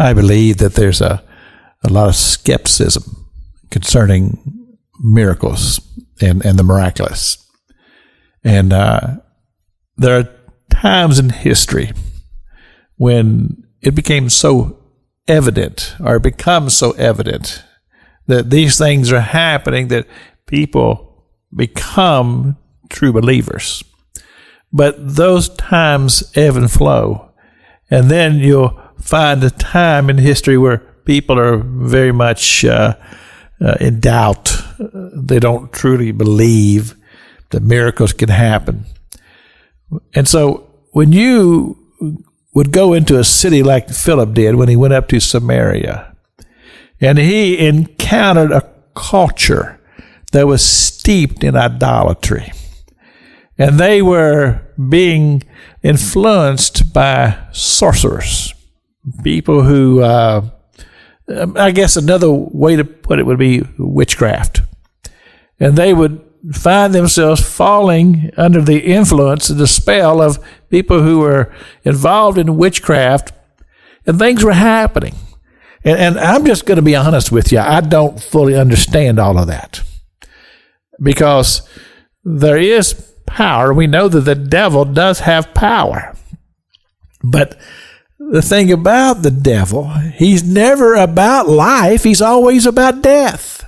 I believe that there's a lot of skepticism concerning miracles and the miraculous. And there are times in history when it became so evident, or it becomes so evident, that these things are happening that people become true believers. But those times ebb and flow. And then you'll find a time in history where people are very much in doubt. They don't truly believe that miracles can happen. And so when you would go into a city like Philip did when he went up to Samaria, and he encountered a culture that was steeped in idolatry, and they were being influenced by sorcerers, people who, I guess another way to put it would be witchcraft. And they would find themselves falling under the influence and the spell of people who were involved in witchcraft, and things were happening. And I'm just going to be honest with you, I don't fully understand all of that. Because there is power. We know that the devil does have power. But the thing about the devil, he's never about life. He's always about death.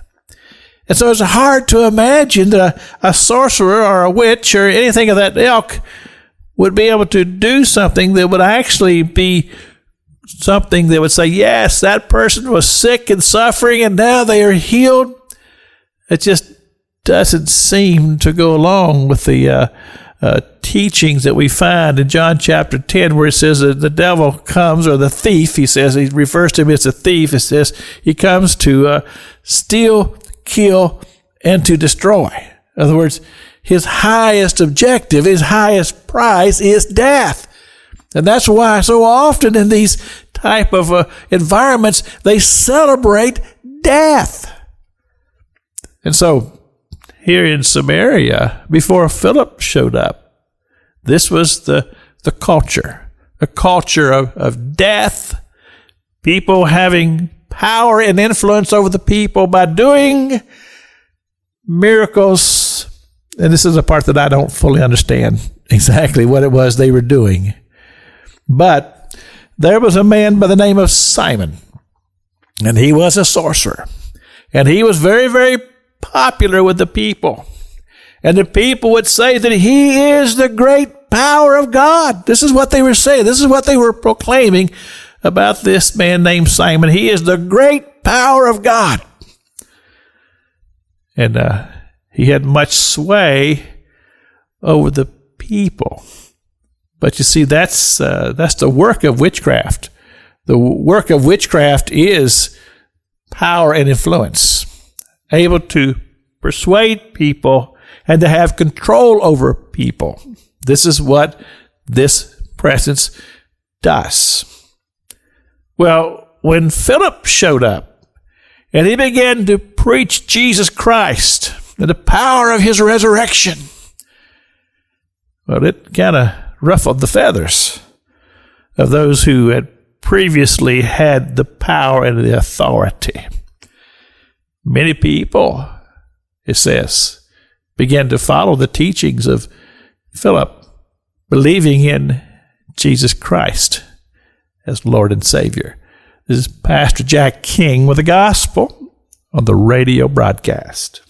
And so it's hard to imagine that a sorcerer or a witch or anything of that ilk would be able to do something that would actually be something that would say, yes, that person was sick and suffering and now they are healed. It just doesn't seem to go along with the teachings that we find in John chapter 10, where it says that the devil comes, or the thief, he says, he refers to him as a thief. It says he comes to steal, kill, and to destroy. In other words, his highest objective, his highest prize is death. And that's why so often in these type of environments, they celebrate death. And so here in Samaria, before Philip showed up, this was the culture, a culture of death, people having power and influence over the people by doing miracles. And this is a part that I don't fully understand exactly what it was they were doing. But there was a man by the name of Simon, and he was a sorcerer. And he was very, very popular with the people. And the people would say that he is the great power of God. This is what they were saying. This is what they were proclaiming about this man named Simon. He is the great power of God. And he had much sway over the people. But you see, that's the work of witchcraft. The work of witchcraft is power and influence, able to persuade people and to have control over people. This is what this presence does. Well, when Philip showed up and he began to preach Jesus Christ and the power of his resurrection, well, it kind of ruffled the feathers of those who had previously had the power and the authority. Many people, it says, began to follow the teachings of Philip, believing in Jesus Christ as Lord and Savior. This is Pastor Jack King with the gospel on the radio broadcast.